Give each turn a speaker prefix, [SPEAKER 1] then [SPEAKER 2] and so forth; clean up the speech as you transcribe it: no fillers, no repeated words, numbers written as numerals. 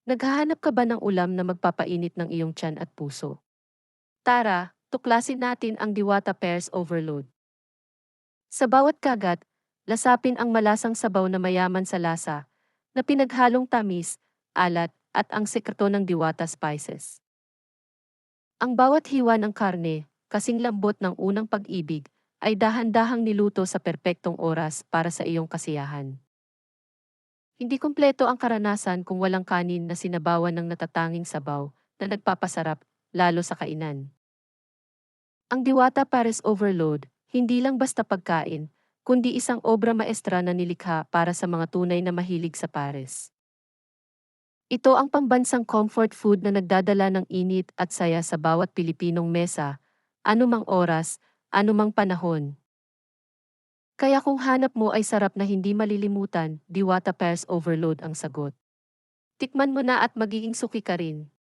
[SPEAKER 1] Naghahanap ka ba ng ulam na magpapainit ng iyong tiyan at puso? Tara, tuklasin natin ang Diwata Pears Overload. Sa bawat kagat, lasapin ang malasang sabaw na mayaman sa lasa, na pinaghalong tamis, alat, at ang sekreto ng Diwata Spices. Ang bawat hiwa ng karne, kasing lambot ng unang pag-ibig, ay dahan-dahang niluto sa perpektong oras para sa iyong kasiyahan. Hindi kumpleto ang karanasan kung walang kanin na sinabawan ng natatanging sabaw na nagpapasarap, lalo sa kainan. Ang Diwata Pares Overload, hindi lang basta pagkain, kundi isang obra maestra na nilikha para sa mga tunay na mahilig sa pares. Ito ang pambansang comfort food na nagdadala ng init at saya sa bawat Pilipinong mesa, anumang oras, anumang panahon. Kaya kung hanap mo ay sarap na hindi malilimutan, Diwata Pares Overload ang sagot. Tikman mo na at magiging suki ka rin.